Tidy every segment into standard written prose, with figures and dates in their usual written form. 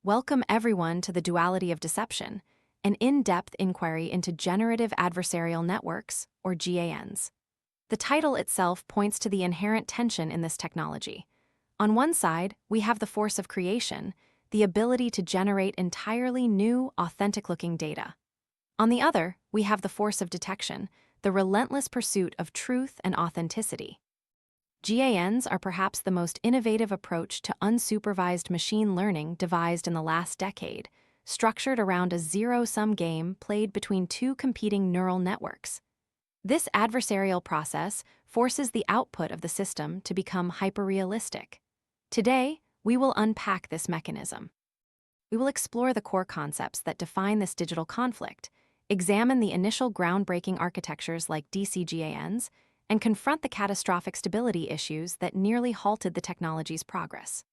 Welcome everyone to the Duality of Deception, an in-depth inquiry into Generative Adversarial Networks, or GANs. The title itself points to the inherent tension in this technology. On one side, we have the force of creation, the ability to generate entirely new, authentic-looking data. On the other, we have the force of detection, the relentless pursuit of truth and authenticity. GANs are perhaps the most innovative approach to unsupervised machine learning devised in the last decade, structured around a zero-sum game played between two competing neural networks. This adversarial process forces the output of the system to become hyperrealistic. Today, we will unpack this mechanism. We will explore the core concepts that define this digital conflict, examine the initial groundbreaking architectures like DCGANs, and confront the catastrophic stability issues that nearly halted the technology's progress.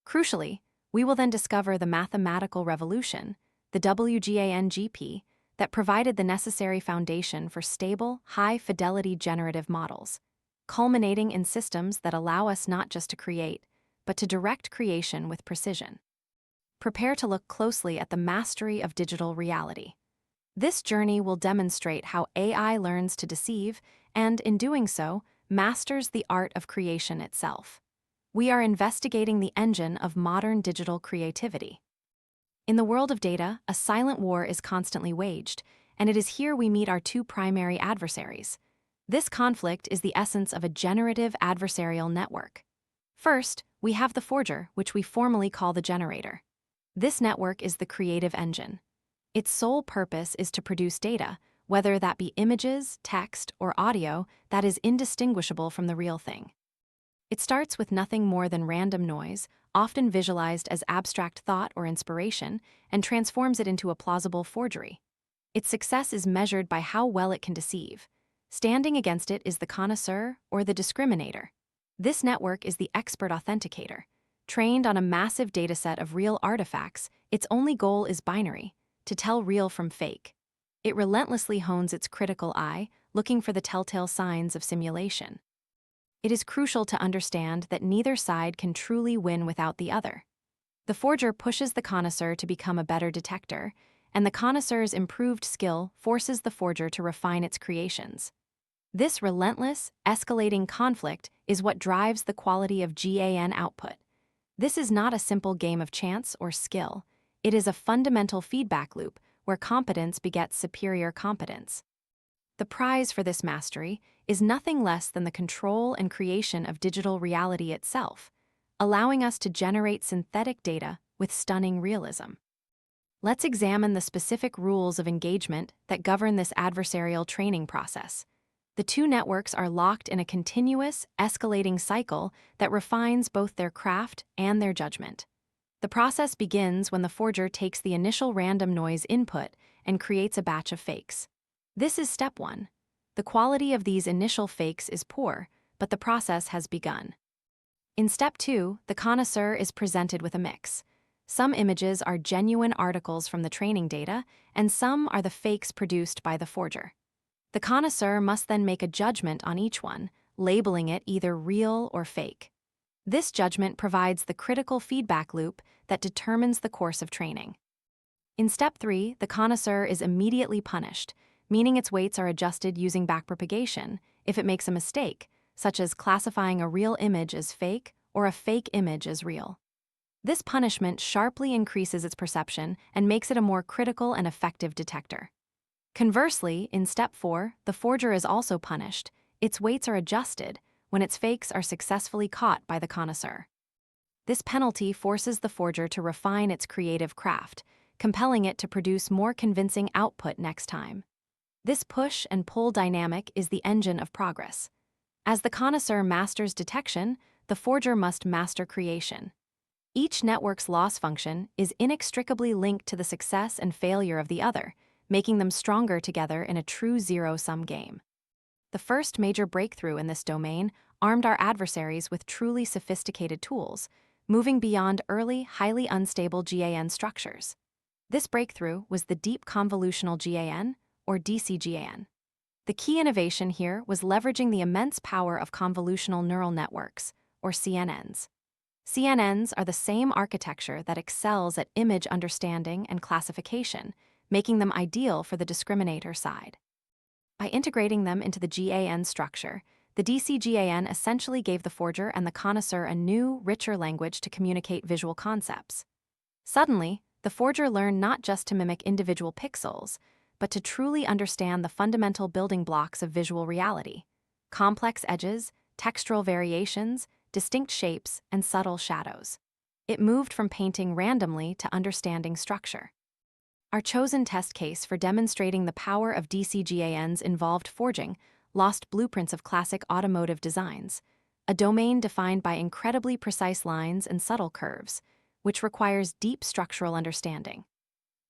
Crucially, we will then discover the mathematical revolution, the WGAN-GP, that provided the necessary foundation for stable, high-fidelity generative models, culminating in systems that allow us not just to create, but to direct creation with precision. Prepare to look closely at the mastery of digital reality. This journey will demonstrate how AI learns to deceive and, in doing so, masters the art of creation itself. We are investigating the engine of modern digital creativity. In the world of data, a silent war is constantly waged, and it is here we meet our two primary adversaries. This conflict is the essence of a generative adversarial network. First, we have the forger, which we formally call the generator. This network is the creative engine. Its sole purpose is to produce data, whether that be images, text, or audio, that is indistinguishable from the real thing. It starts with nothing more than random noise, often visualized as abstract thought or inspiration, and transforms it into a plausible forgery. Its success is measured by how well it can deceive. Standing against it is the Connoisseur or the Discriminator. This network is the expert authenticator. Trained on a massive dataset of real artifacts, its only goal is binary: to tell real from fake. It relentlessly hones its critical eye, looking for the telltale signs of simulation. It is crucial to understand that neither side can truly win without the other. The forger pushes the connoisseur to become a better detector, and the connoisseur's improved skill forces the forger to refine its creations. This relentless, escalating conflict is what drives the quality of GAN output. This is not a simple game of chance or skill. It is a fundamental feedback loop where competence begets superior competence. The prize for this mastery is nothing less than the control and creation of digital reality itself, allowing us to generate synthetic data with stunning realism. Let's examine the specific rules of engagement that govern this adversarial training process. The two networks are locked in a continuous, escalating cycle that refines both their craft and their judgment. The process begins when the forger takes the initial random noise input and creates a batch of fakes. This is step one. The quality of these initial fakes is poor, but the process has begun. In step two, the connoisseur is presented with a mix. Some images are genuine articles from the training data, and some are the fakes produced by the forger. The connoisseur must then make a judgment on each one, labeling it either real or fake. This judgment provides the critical feedback loop that determines the course of training. In step three, the connoisseur is immediately punished, meaning its weights are adjusted using backpropagation if it makes a mistake, such as classifying a real image as fake or a fake image as real. This punishment sharply increases its perception and makes it a more critical and effective detector. Conversely, in step four, the forger is also punished. Its weights are adjusted when its fakes are successfully caught by the connoisseur. This penalty forces the forger to refine its creative craft, compelling it to produce more convincing output next time. This push and pull dynamic is the engine of progress. As the connoisseur masters detection, the forger must master creation. Each network's loss function is inextricably linked to the success and failure of the other, making them stronger together in a true zero-sum game. The first major breakthrough in this domain armed our adversaries with truly sophisticated tools, moving beyond early, highly unstable GAN structures. This breakthrough was the Deep Convolutional GAN, or DCGAN. The key innovation here was leveraging the immense power of convolutional neural networks, or CNNs. CNNs are the same architecture that excels at image understanding and classification, making them ideal for the discriminator side. By integrating them into the GAN structure, the DCGAN essentially gave the forger and the connoisseur a new, richer language to communicate visual concepts. Suddenly, the forger learned not just to mimic individual pixels, but to truly understand the fundamental building blocks of visual reality: complex edges, textural variations, distinct shapes, and subtle shadows. It moved from painting randomly to understanding structure. Our chosen test case for demonstrating the power of DCGANs involved forging lost blueprints of classic automotive designs, a domain defined by incredibly precise lines and subtle curves, which requires deep structural understanding.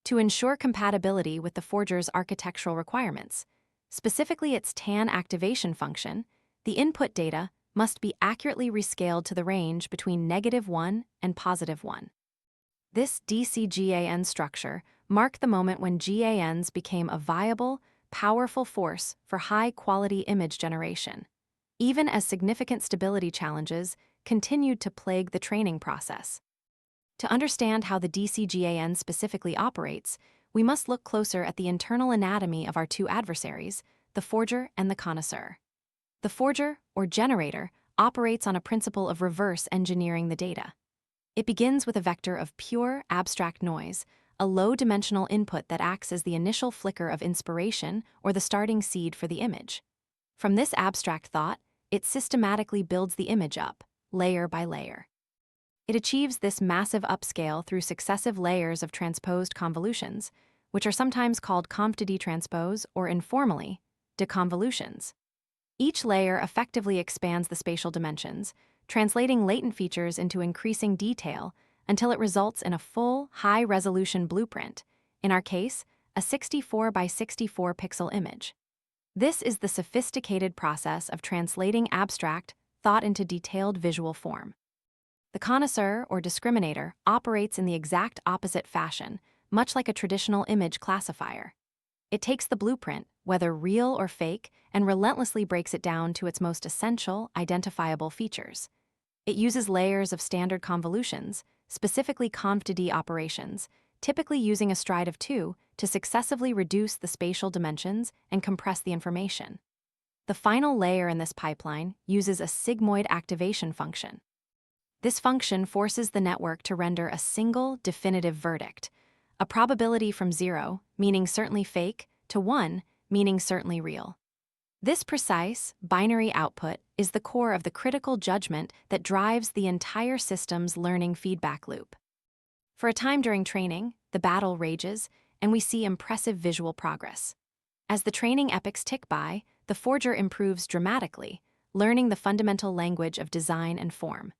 To ensure compatibility with the forger's architectural requirements, specifically its TAN activation function, the input data must be accurately rescaled to the range between -1 and +1. This DCGAN structure marked the moment when GANs became a viable, powerful force for high-quality image generation, even as significant stability challenges continued to plague the training process. To understand how the DCGAN specifically operates, we must look closer at the internal anatomy of our two adversaries, the forger and the connoisseur. The forger, or generator, operates on a principle of reverse engineering the data. It begins with a vector of pure, abstract noise, a low-dimensional input that acts as the initial flicker of inspiration or the starting seed for the image. From this abstract thought, it systematically builds the image up, layer by layer. It achieves this massive upscale through successive layers of transposed convolutions, which are sometimes called conv transpose or informally, deconvolutions. Each layer effectively expands the spatial dimensions, translating latent features into increasing detail until it results in a full, high-resolution blueprint, in our case, a 64 by 64 pixel image. This is the sophisticated process of translating abstract thought into detailed visual form. The connoisseur, or discriminator, operates in the exact opposite fashion, much like a traditional image classifier. It takes the blueprint, whether real or fake, and relentlessly breaks it down to its most essential, identifiable features. It uses layers of standard convolutions, specifically conv operations, typically using a stride of 2 to successively reduce the spatial dimensions and compress the information. The final layer in this pipeline uses a sigmoid activation function. This function forces the network to render a single, definitive verdict, a probability from 0, meaning certainly fake, to 1, meaning certainly real. This precise, binary output is the core of the critical judgment that drives the entire system's learning feedback loop. For a time during training, the battle rages, and we see impressive visual progress. As the training epochs tick by, the forger improves dramatically, learning the fundamental language of design and form.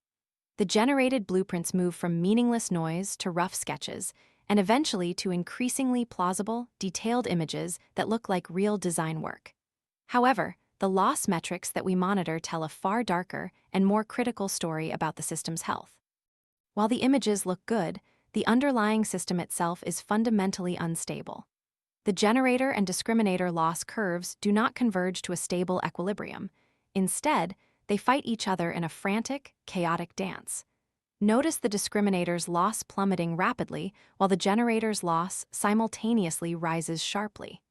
The generated blueprints move from meaningless noise to rough sketches, and eventually to increasingly plausible, detailed images that look like real design work. However, the loss metrics that we monitor tell a far darker and more critical story about the system's health. While the images look good, the underlying system itself is fundamentally unstable. The generator and discriminator loss curves do not converge to a stable equilibrium. Instead, they fight each other in a frantic, chaotic dance. Notice the discriminator's loss plummeting rapidly while the generator's loss simultaneously rises sharply.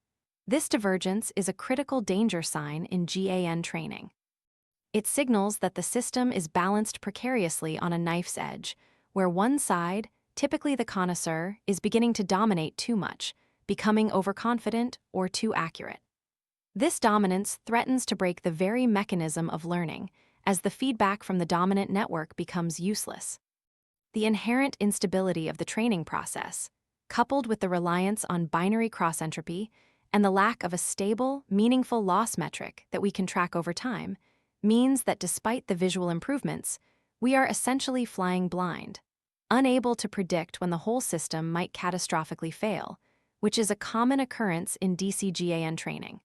This divergence is a critical danger sign in GAN training. It signals that the system is balanced precariously on a knife's edge, where one side, typically the connoisseur, is beginning to dominate too much, becoming overconfident or too accurate. This dominance threatens to break the very mechanism of learning, as the feedback from the dominant network becomes useless. The inherent instability of the training process, coupled with the reliance on binary cross-entropy and the lack of a stable, meaningful loss metric that we can track over time, means that despite the visual improvements, we are essentially flying blind, unable to predict when the whole system might catastrophically fail, which is a common occurrence in DCGAN training.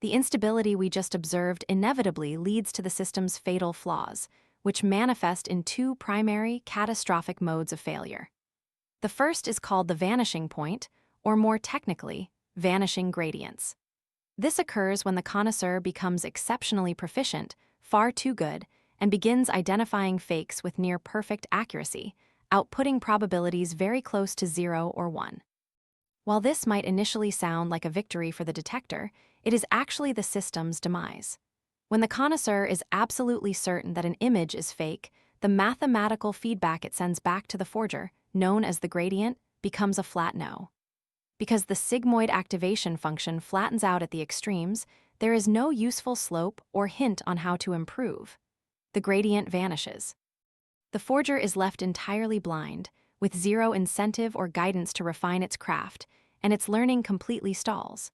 The instability we just observed inevitably leads to the system's fatal flaws, which manifest in two primary, catastrophic modes of failure. The first is called the vanishing point, or more technically, vanishing gradients. This occurs when the connoisseur becomes exceptionally proficient, far too good, and begins identifying fakes with near-perfect accuracy, outputting probabilities very close to 0 or 1. While this might initially sound like a victory for the detector, it is actually the system's demise. When the connoisseur is absolutely certain that an image is fake, the mathematical feedback it sends back to the forger, known as the gradient, becomes a flat no. Because the sigmoid activation function flattens out at the extremes, there is no useful slope or hint on how to improve. The gradient vanishes. The forger is left entirely blind, with zero incentive or guidance to refine its craft, and its learning completely stalls.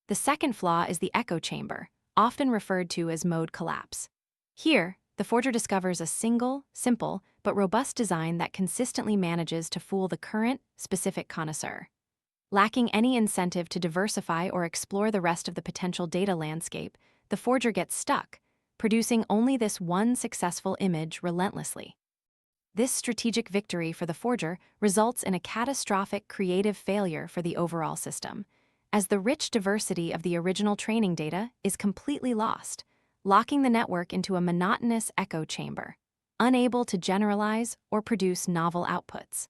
The second flaw is the echo chamber, often referred to as mode collapse. Here, the forger discovers a single, simple, but robust design that consistently manages to fool the current, specific connoisseur. Lacking any incentive to diversify or explore the rest of the potential data landscape, the forger gets stuck, producing only this one successful image relentlessly. This strategic victory for the forger results in a catastrophic creative failure for the overall system, as the rich diversity of the original training data is completely lost, locking the network into a monotonous echo chamber, unable to generalize or produce novel outputs.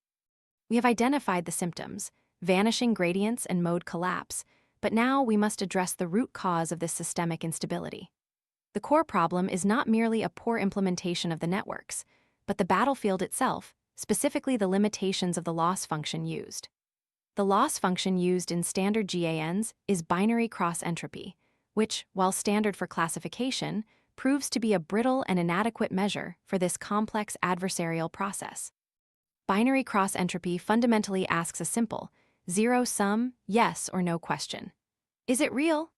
We have identified the symptoms, vanishing gradients and mode collapse, but now we must address the root cause of this systemic instability. The core problem is not merely a poor implementation of the networks, but the battlefield itself, specifically the limitations of the loss function used. The loss function used in standard GANs is binary cross-entropy, which, while standard for classification, proves to be a brittle and inadequate measure for this complex adversarial process. Binary cross-entropy fundamentally asks a simple, zero-sum, yes or no question. Is it real?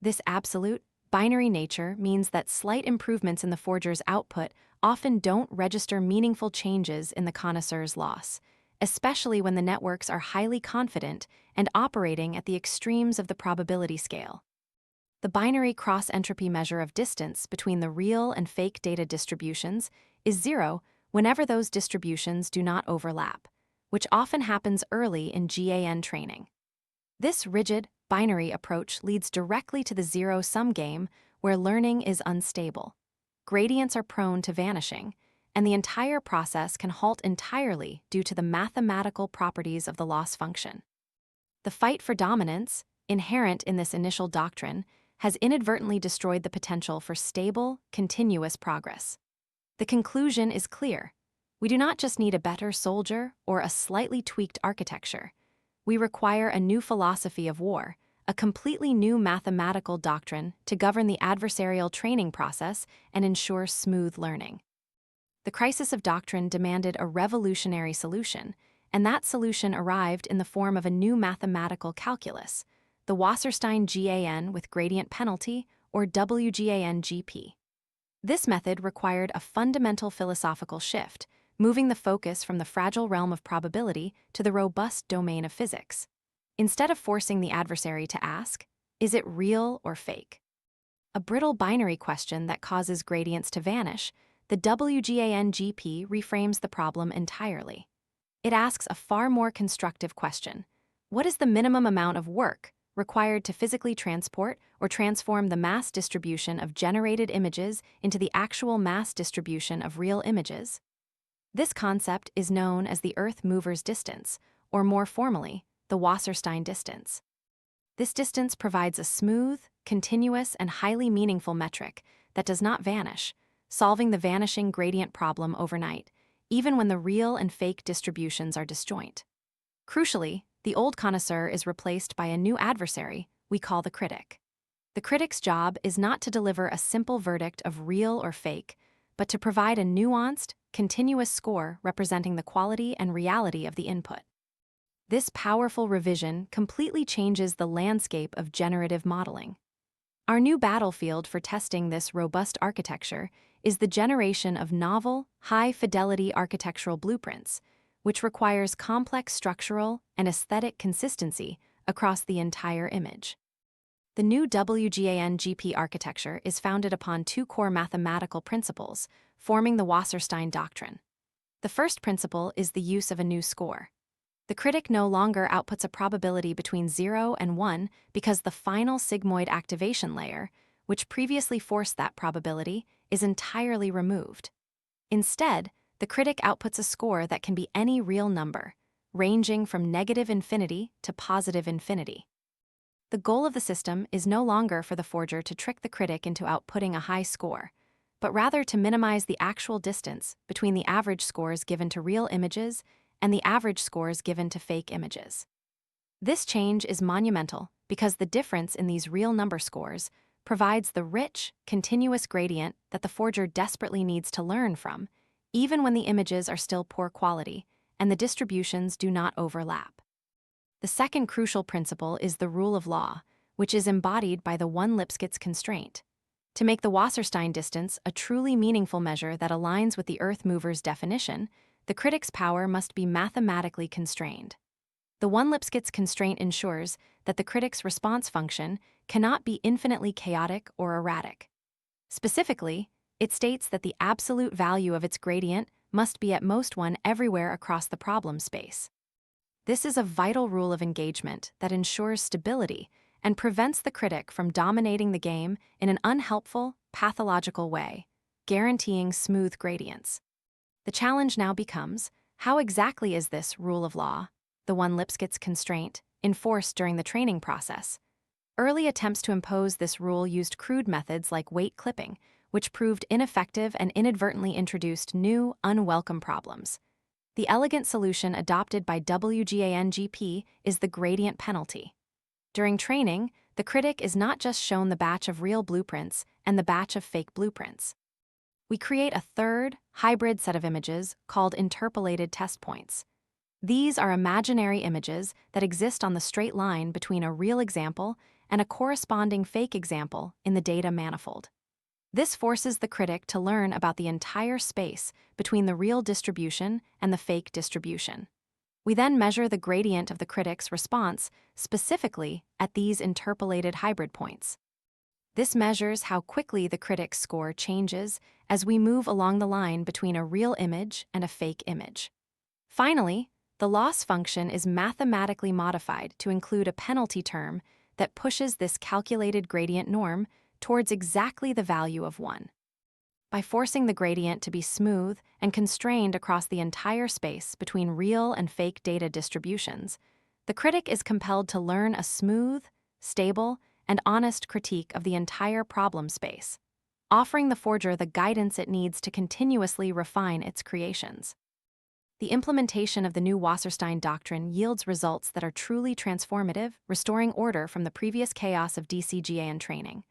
This absolute, binary nature means that slight improvements in the forger's output often don't register meaningful changes in the connoisseur's loss, especially when the networks are highly confident and operating at the extremes of the probability scale. The binary cross-entropy measure of distance between the real and fake data distributions is zero whenever those distributions do not overlap, which often happens early in GAN training. This rigid, binary approach leads directly to the zero-sum game where learning is unstable. Gradients are prone to vanishing, and the entire process can halt entirely due to the mathematical properties of the loss function. The fight for dominance, inherent in this initial doctrine, has inadvertently destroyed the potential for stable, continuous progress. The conclusion is clear. We do not just need a better soldier or a slightly tweaked architecture. We require a new philosophy of war, a completely new mathematical doctrine to govern the adversarial training process and ensure smooth learning. The crisis of doctrine demanded a revolutionary solution, and that solution arrived in the form of a new mathematical calculus, the Wasserstein GAN with gradient penalty, or WGAN-GP. This method required a fundamental philosophical shift, moving the focus from the fragile realm of probability to the robust domain of physics. Instead of forcing the adversary to ask, is it real or fake? A brittle binary question that causes gradients to vanish, the WGAN-GP reframes the problem entirely. It asks a far more constructive question. What is the minimum amount of work required to physically transport or transform the mass distribution of generated images into the actual mass distribution of real images? This concept is known as the Earth mover's distance, or more formally, the Wasserstein distance. This distance provides a smooth, continuous, and highly meaningful metric that does not vanish, solving the vanishing gradient problem overnight, even when the real and fake distributions are disjoint. Crucially, the old connoisseur is replaced by a new adversary we call the critic. The critic's job is not to deliver a simple verdict of real or fake, but to provide a nuanced, continuous score representing the quality and reality of the input. This powerful revision completely changes the landscape of generative modeling. Our new battlefield for testing this robust architecture is the generation of novel, high-fidelity architectural blueprints, which requires complex structural and aesthetic consistency across the entire image. The new WGAN-GP architecture is founded upon two core mathematical principles, forming the Wasserstein doctrine. The first principle is the use of a new score. The critic no longer outputs a probability between 0 and 1 because the final sigmoid activation layer, which previously forced that probability, is entirely removed. Instead, the critic outputs a score that can be any real number, ranging from -infinity to +infinity. The goal of the system is no longer for the forger to trick the critic into outputting a high score, but rather to minimize the actual distance between the average scores given to real images and the average scores given to fake images. This change is monumental because the difference in these real number scores provides the rich, continuous gradient that the forger desperately needs to learn from, even when the images are still poor quality and the distributions do not overlap. The second crucial principle is the rule of law, which is embodied by the one-Lipschitz constraint. To make the Wasserstein distance a truly meaningful measure that aligns with the Earth mover's definition, the critic's power must be mathematically constrained. The one-Lipschitz constraint ensures that the critic's response function cannot be infinitely chaotic or erratic. Specifically, it states that the absolute value of its gradient must be at most 1 everywhere across the problem space. This is a vital rule of engagement that ensures stability and prevents the critic from dominating the game in an unhelpful, pathological way, guaranteeing smooth gradients. The challenge now becomes, how exactly is this rule of law, the one-Lipschitz constraint, enforced during the training process? Early attempts to impose this rule used crude methods like weight clipping, which proved ineffective and inadvertently introduced new, unwelcome problems. The elegant solution adopted by WGAN-GP is the gradient penalty. During training, the critic is not just shown the batch of real blueprints and the batch of fake blueprints. We create a third, hybrid set of images called interpolated test points. These are imaginary images that exist on the straight line between a real example and a corresponding fake example in the data manifold. This forces the critic to learn about the entire space between the real distribution and the fake distribution. We then measure the gradient of the critic's response specifically at these interpolated hybrid points. This measures how quickly the critic's score changes as we move along the line between a real image and a fake image. Finally, the loss function is mathematically modified to include a penalty term that pushes this calculated gradient norm towards exactly the value of 1. By forcing the gradient to be smooth and constrained across the entire space between real and fake data distributions, the critic is compelled to learn a smooth, stable, and honest critique of the entire problem space, offering the forger the guidance it needs to continuously refine its creations. The implementation of the new Wasserstein doctrine yields results that are truly transformative, restoring order from the previous chaos of DCGAN training.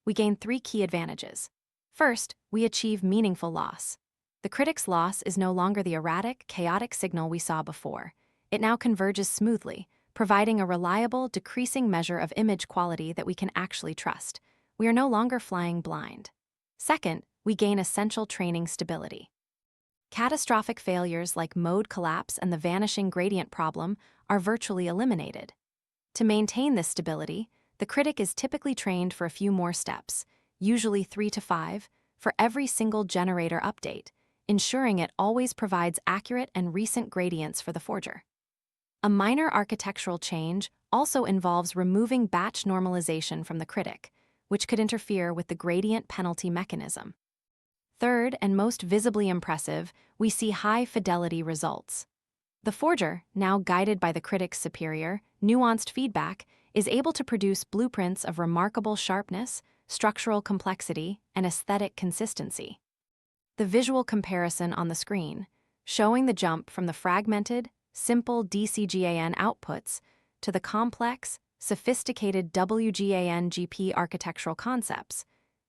We gain 3 key advantages. First, we achieve meaningful loss. The critic's loss is no longer the erratic, chaotic signal we saw before. It now converges smoothly, providing a reliable, decreasing measure of image quality that we can actually trust. We are no longer flying blind. Second, we gain essential training stability. Catastrophic failures like mode collapse and the vanishing gradient problem are virtually eliminated. To maintain this stability, the critic is typically trained for a few more steps, usually 3 to 5, for every single generator update, ensuring it always provides accurate and recent gradients for the forger. A minor architectural change also involves removing batch normalization from the critic, which could interfere with the gradient penalty mechanism. Third, and most visibly impressive, we see high-fidelity results. The forger, now guided by the critic's superior, nuanced feedback, is able to produce blueprints of remarkable sharpness, structural complexity, and aesthetic consistency. The visual comparison on the screen, showing the jump from the fragmented, simple DCGAN outputs to the complex, sophisticated WGAN-GP architectural concepts,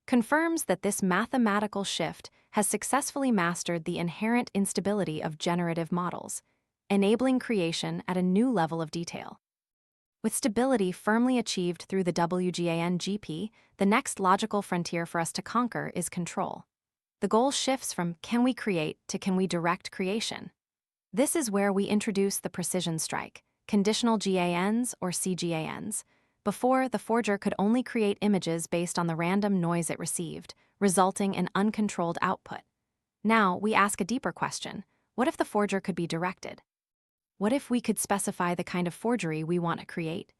confirms that this mathematical shift has successfully mastered the inherent instability of generative models, enabling creation at a new level of detail. With stability firmly achieved through the WGAN-GP, the next logical frontier for us to conquer is control. The goal shifts from can we create to can we direct creation. This is where we introduce the precision strike, conditional GANs or CGANs. Before, the forger could only create images based on the random noise it received, resulting in uncontrolled output. Now, we ask a deeper question: what if the forger could be directed? What if we could specify the kind of forgery we want to create?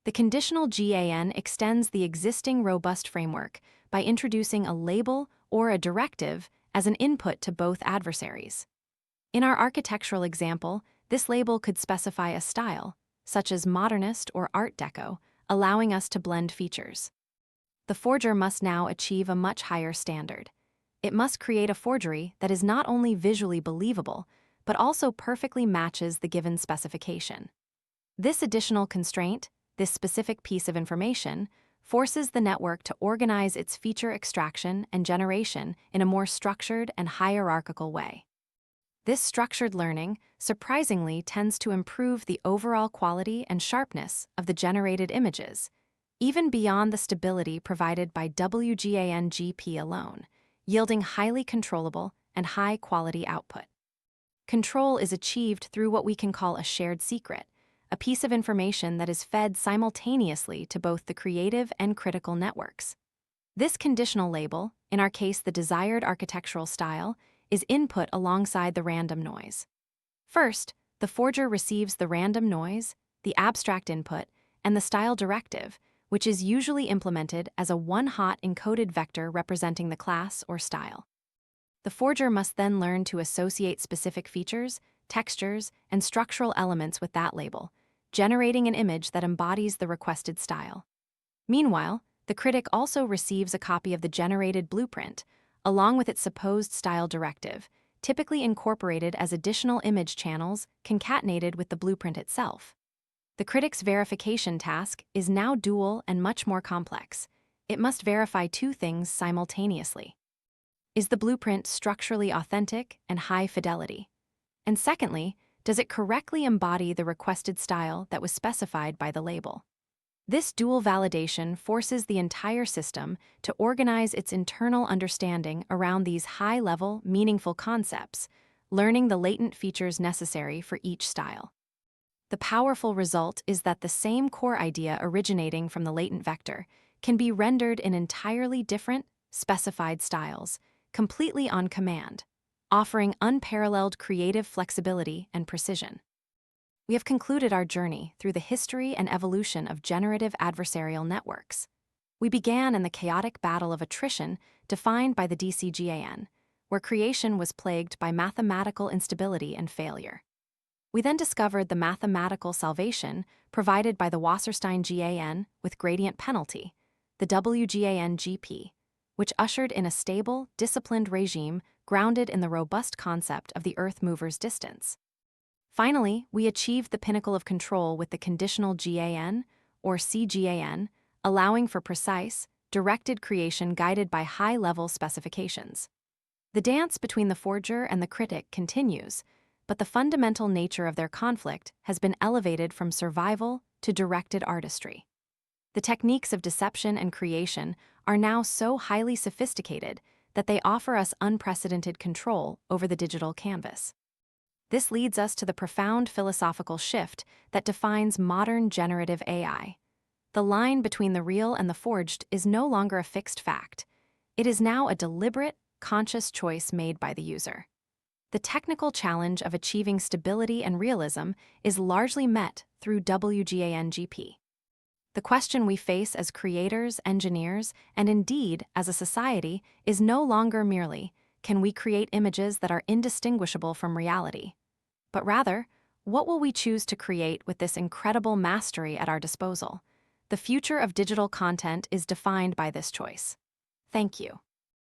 The conditional GAN extends the existing robust framework by introducing a label or a directive as an input to both adversaries. In our architectural example, this label could specify a style, such as modernist or Art Deco, allowing us to blend features. The forger must now achieve a much higher standard. It must create a forgery that is not only visually believable, but also perfectly matches the given specification. This additional constraint, this specific piece of information, forces the network to organize its feature extraction and generation in a more structured and hierarchical way. This structured learning, surprisingly, tends to improve the overall quality and sharpness of the generated images, even beyond the stability provided by WGAN-GP alone, yielding highly controllable and high-quality output. Control is achieved through what we can call a shared secret, a piece of information that is fed simultaneously to both the creative and critical networks. This conditional label, in our case the desired architectural style, is input alongside the random noise. First, the forger receives the random noise, the abstract input, and the style directive, which is usually implemented as a one-hot encoded vector representing the class or style. The forger must then learn to associate specific features, textures, and structural elements with that label, generating an image that embodies the requested style. Meanwhile, the critic also receives a copy of the generated blueprint, along with its supposed style directive, typically incorporated as additional image channels concatenated with the blueprint itself. The critic's verification task is now dual and much more complex. It must verify two things simultaneously. Is the blueprint structurally authentic and high fidelity? And secondly, does it correctly embody the requested style that was specified by the label? This dual validation forces the entire system to organize its internal understanding around these high-level, meaningful concepts, learning the latent features necessary for each style. The powerful result is that the same core idea originating from the latent vector can be rendered in entirely different, specified styles, completely on command, offering unparalleled creative flexibility and precision. We have concluded our journey through the history and evolution of generative adversarial networks. We began in the chaotic battle of attrition defined by the DCGAN, where creation was plagued by mathematical instability and failure. We then discovered the mathematical salvation provided by the Wasserstein GAN with gradient penalty, the WGAN-GP, which ushered in a stable, disciplined regime grounded in the robust concept of the Earth mover's distance. Finally, we achieved the pinnacle of control with the conditional GAN, or CGAN, allowing for precise, directed creation guided by high-level specifications. The dance between the forger and the critic continues, but the fundamental nature of their conflict has been elevated from survival to directed artistry. The techniques of deception and creation are now so highly sophisticated that they offer us unprecedented control over the digital canvas. This leads us to the profound philosophical shift that defines modern generative AI. The line between the real and the forged is no longer a fixed fact. It is now a deliberate, conscious choice made by the user. The technical challenge of achieving stability and realism is largely met through WGAN-GP. The question we face as creators, engineers, and indeed as a society is no longer merely, can we create images that are indistinguishable from reality? But rather, what will we choose to create with this incredible mastery at our disposal? The future of digital content is defined by this choice. Thank you.